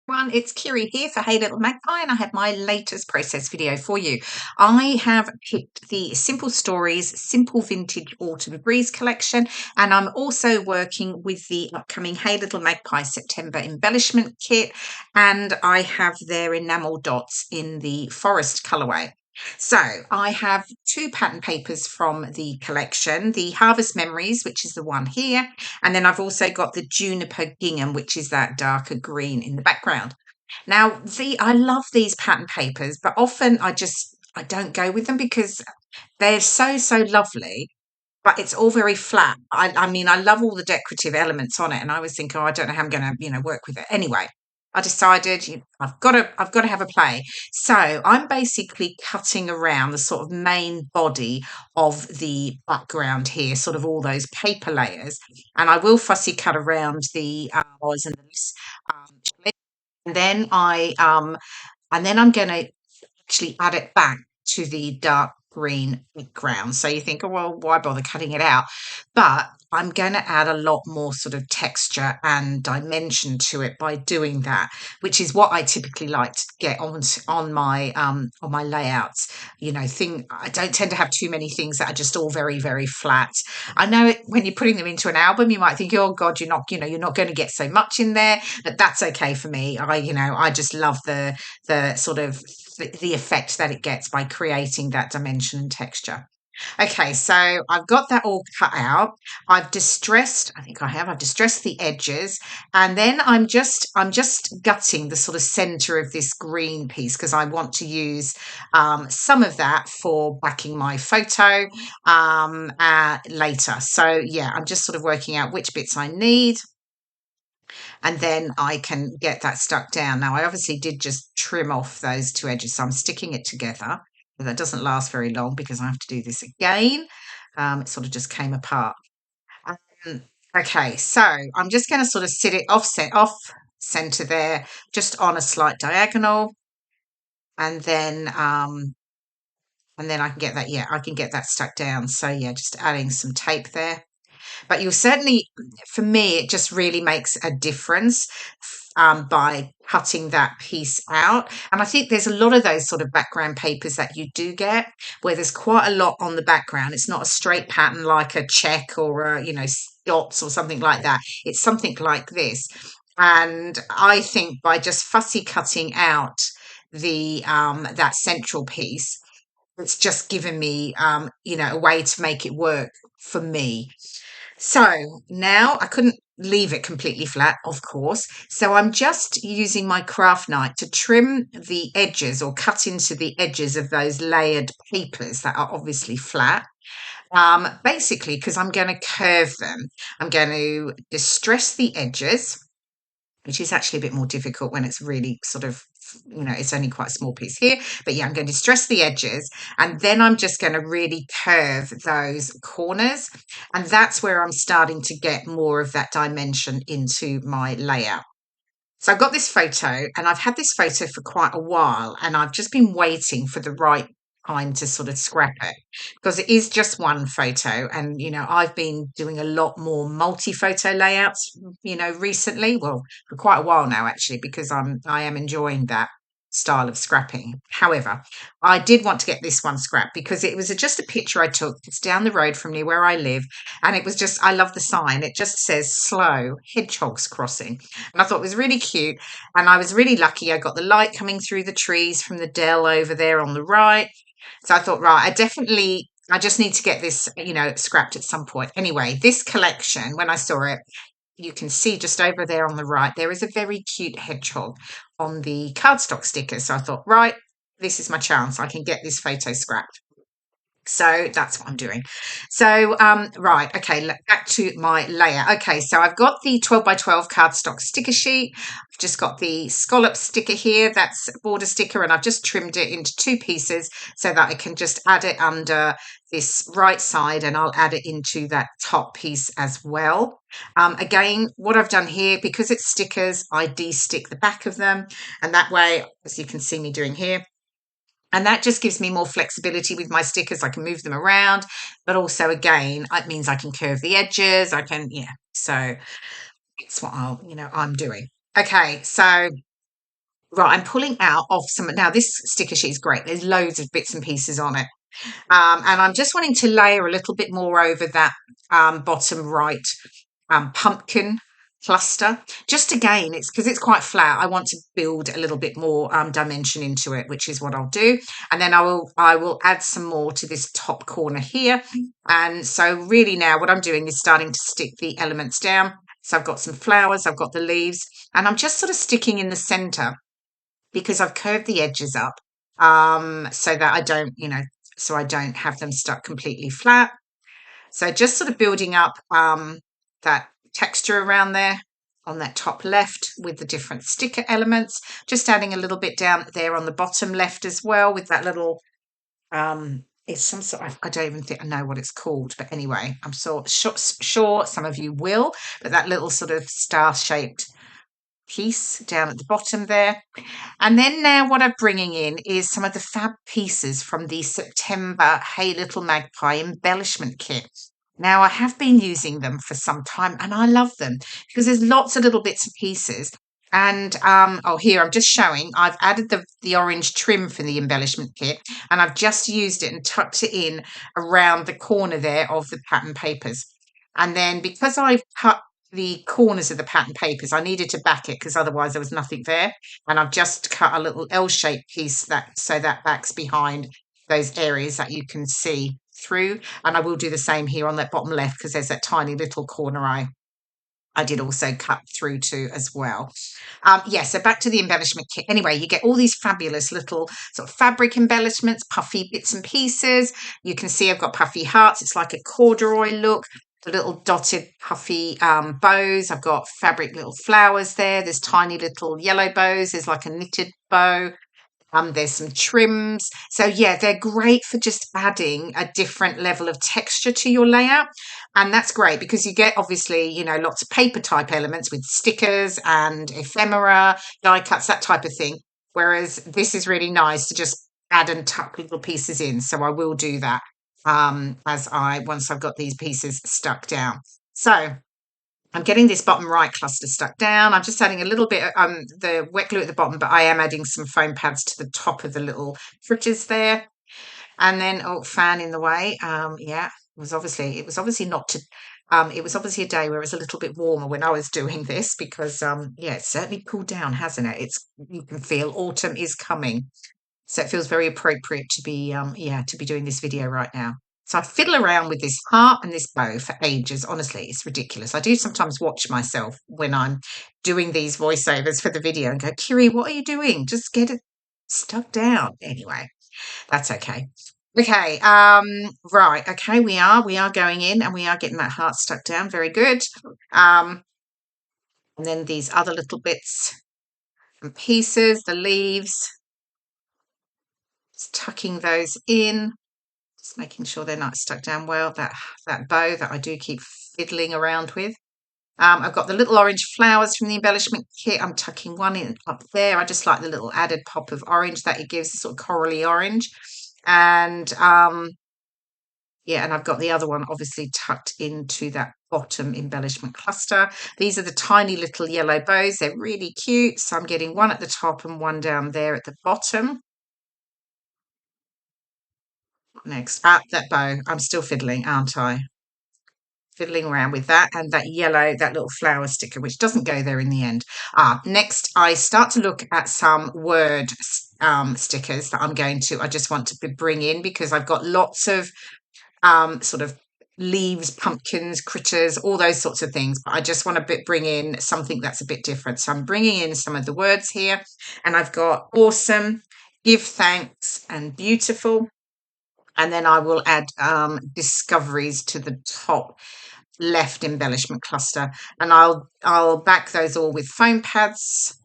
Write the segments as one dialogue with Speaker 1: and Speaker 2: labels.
Speaker 1: Everyone, it's Kirei here for Hey Little Magpie, and I have my latest process video for you. I have picked the Simple Stories Simple Vintage Autumn Breeze collection, and I'm also working with the upcoming Hey Little Magpie September embellishment kit, and I have their enamel dots in the forest colourway. So I have two pattern papers from the collection, the Harvest Memories, which is the one here, and then I've also got the Juniper Gingham, which is that darker green in the background. Now, I love these pattern papers, but often I don't go with them because they're so lovely, but it's all very flat. I mean, I love all the decorative elements on it, and I always think, oh, I don't know how I'm going to, work with it. Anyway, I decided I've got to have a play. So I'm basically cutting around the sort of main body of the background here, sort of all those paper layers, and I will fussy cut around the hours and this, and then I'm going to actually add it back to the dark green background. So you think, oh, well, why bother cutting it out? But I'm going to add a lot more sort of texture and dimension to it by doing that, which is what I typically like to get on my layouts. I don't tend to have too many things that are just all very flat. I know when you're putting them into an album, you might think, oh God, you're not going to get so much in there, but that's okay for me. I just love the sort of the effect that it gets by creating that dimension and texture. Okay, so I've got that all cut out. I've distressed the edges, and then I'm just gutting the sort of center of this green piece because I want to use some of that for backing my photo later. So yeah, I'm just sort of working out which bits I need, and then I can get that stuck down. Now, I obviously did just trim off those two edges, so I'm sticking it together. But that doesn't last very long because I have to do this again. It sort of just came apart. Um, okay, so I'm just going to sort of sit it off center there, just on a slight diagonal, and then I can get that. Yeah, I can get that stuck down. So yeah, just adding some tape there. But you'll certainly, for me, it just really makes a difference by cutting that piece out. And I think there's a lot of those sort of background papers that you do get where there's quite a lot on the background. It's not a straight pattern like a check or dots or something like that. It's something like this. And I think by just fussy cutting out the that central piece, it's just given me a way to make it work for me. So now I couldn't leave it completely flat, of course. So I'm just using my craft knife to trim the edges or cut into the edges of those layered papers that are obviously flat. Basically, because I'm going to curve them, I'm going to distress the edges, which is actually a bit more difficult when it's really sort of, it's only quite a small piece here. But yeah, I'm going to distress the edges, and then I'm just going to really curve those corners. And that's where I'm starting to get more of that dimension into my layout. So I've got this photo, and I've had this photo for quite a while, and I've just been waiting for the right time to sort of scrap it because it is just one photo. And I've been doing a lot more multi-photo layouts recently, well, for quite a while now actually, because I am enjoying that style of scrapping. However, I did want to get this one scrapped because it was just a picture I took. It's down the road from near where I live, and it was just, I love the sign. It just says slow hedgehogs crossing, and I thought it was really cute. And I was really lucky. I got the light coming through the trees from the dell over there on the right. So I thought, right, I just need to get this, scrapped at some point. Anyway, this collection, when I saw it, you can see just over there on the right, there is a very cute hedgehog on the cardstock sticker. So I thought, right, this is my chance. I can get this photo scrapped. So that's what I'm doing. So, right, okay, back to my layer. Okay, so I've got the 12 by 12 cardstock sticker sheet. I've just got the scallop sticker here, that's border sticker, and I've just trimmed it into two pieces so that I can just add it under this right side, and I'll add it into that top piece as well. Again, what I've done here, because it's stickers, I de-stick the back of them, and that way, as you can see me doing here, and that just gives me more flexibility with my stickers. I can move them around, but also again, it means I can curve the edges. Yeah. So it's what I'm doing. Okay. So Right, I'm pulling out of some. Now, this sticker sheet is great. There's loads of bits and pieces on it. And I'm just wanting to layer a little bit more over that bottom right pumpkin cluster. Just again, it's because it's quite flat. I want to build a little bit more dimension into it, which is what I'll do. And then I will add some more to this top corner here. And so really now what I'm doing is starting to stick the elements down. So I've got some flowers, I've got the leaves, and I'm just sort of sticking in the center because I've curved the edges up so that I don't, so I don't have them stuck completely flat. So just sort of building up that texture around there on that top left with the different sticker elements. Just adding a little bit down there on the bottom left as well with that little, it's some sort of, I don't even think I know what it's called, but anyway, I'm sure some of you will, but that little sort of star-shaped piece down at the bottom there. And then now what I'm bringing in is some of the fab pieces from the September Hey Little Magpie embellishment kit. Now, I have been using them for some time and I love them because there's lots of little bits and pieces. And oh, here I'm just showing I've added the orange trim for the embellishment kit and I've just used it and tucked it in around the corner there of the pattern papers. And then because I've cut the corners of the pattern papers, I needed to back it because otherwise there was nothing there. And I've just cut a little L-shaped piece so that backs behind those areas that you can see through. And I will do the same here on that bottom left because there's that tiny little corner I did also cut through to as well. Yeah, so back to the embellishment kit. Anyway, you get all these fabulous little sort of fabric embellishments, puffy bits and pieces. You can see I've got puffy hearts. It's like a corduroy look. The little dotted puffy bows. I've got fabric little flowers there. There's tiny little yellow bows. There's like a knitted bow. There's some trims. So yeah, they're great for just adding a different level of texture to your layout. And that's great because you get obviously, lots of paper type elements with stickers and ephemera, die cuts, that type of thing. Whereas this is really nice to just add and tuck little pieces in. So I will do that once I've got these pieces stuck down. So I'm getting this bottom right cluster stuck down. I'm just adding a little bit of the wet glue at the bottom, but I am adding some foam pads to the top of the little fritters there. And then, fan in the way. Yeah, it was obviously not to, it was obviously a day where it was a little bit warmer when I was doing this because, yeah, it's certainly cooled down, hasn't it? You can feel autumn is coming. So it feels very appropriate to be, to be doing this video right now. So I fiddle around with this heart and this bow for ages. Honestly, it's ridiculous. I do sometimes watch myself when I'm doing these voiceovers for the video and go, Kirei, what are you doing? Just get it stuck down. Anyway, that's okay. Okay, right. Okay, we are going in and we are getting that heart stuck down. Very good. And then these other little bits and pieces, the leaves, just tucking those in. Just making sure they're not stuck down well. That bow that I do keep fiddling around with. I've got the little orange flowers from the embellishment kit. I'm tucking one in up there. I just like the little added pop of orange that it gives, sort of corally orange. And yeah, and I've got the other one obviously tucked into that bottom embellishment cluster. These are the tiny little yellow bows. They're really cute. So I'm getting one at the top and one down there at the bottom. Next, that bow. I'm still fiddling, aren't I? Fiddling around with that and that yellow, that little flower sticker, which doesn't go there in the end. Next, I start to look at some word stickers that I just want to bring in because I've got lots of sort of leaves, pumpkins, critters, all those sorts of things. But I just want to bring in something that's a bit different. So I'm bringing in some of the words here and I've got awesome, give thanks and beautiful. And then I will add discoveries to the top left embellishment cluster, and I'll back those all with foam pads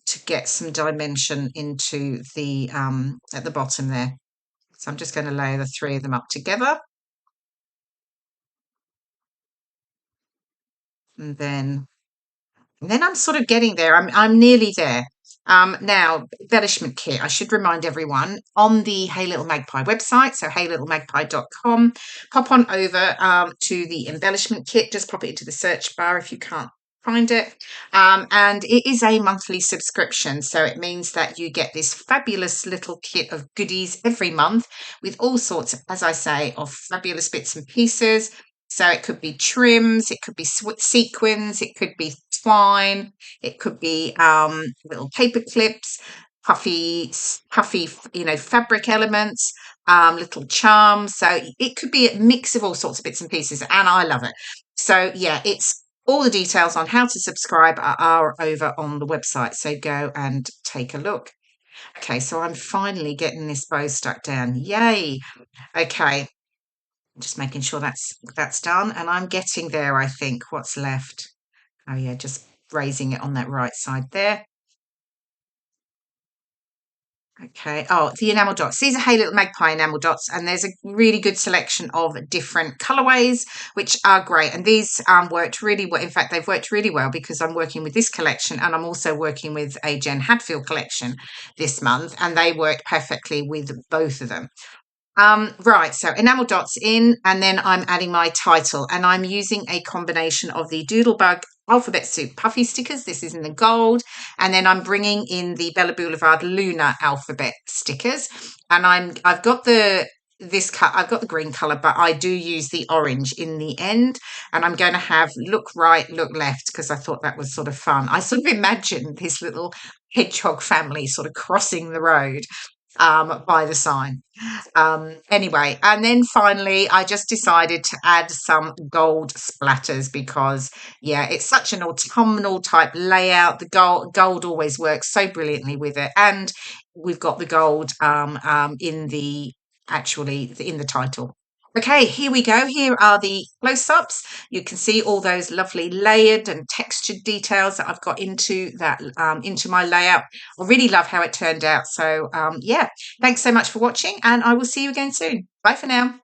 Speaker 1: to get some dimension into the at the bottom there. So I'm just going to layer the three of them up together, and then I'm sort of getting there. I'm nearly there. Now, embellishment kit, I should remind everyone on the Hey Little Magpie website, so heylittlemagpie.com, pop on over to the embellishment kit, just pop it into the search bar if you can't find it. And it is a monthly subscription. So it means that you get this fabulous little kit of goodies every month with all sorts, as I say, of fabulous bits and pieces. So it could be trims, it could be sequins, it could be twine, it could be little paper clips, puffy, fabric elements, little charms. So it could be a mix of all sorts of bits and pieces, and I love it. So yeah, it's all the details on how to subscribe are over on the website. So go and take a look. Okay, so I'm finally getting this bow stuck down. Yay! Okay, just making sure that's done, and I'm getting there. I think what's left. Oh yeah, just raising it on that right side there. Okay. Oh, the enamel dots. These are Hey Little Magpie enamel dots, and there's a really good selection of different colorways, which are great. And these worked really well. In fact, they've worked really well because I'm working with this collection, and I'm also working with a Jen Hadfield collection this month, and they worked perfectly with both of them. Right, so enamel dots in, and then I'm adding my title, and I'm using a combination of the Doodlebug Alphabet Soup puffy stickers. This is in the gold, and then I'm bringing in the Bella Boulevard Lunar alphabet stickers, and I've got this cut. I've got the green color, but I do use the orange in the end, and I'm going to have look right, look left because I thought that was sort of fun. I sort of imagined this little hedgehog family sort of crossing the road by the sign. Anyway, and then finally, I just decided to add some gold splatters because, yeah, it's such an autumnal type layout. The gold always works so brilliantly with it, and we've got the gold in the in the title. Okay, here we go. Here are the close-ups. You can see all those lovely layered and textured details that I've got into that into my layout. I really love how it turned out. So yeah, thanks so much for watching, and I will see you again soon. Bye for now.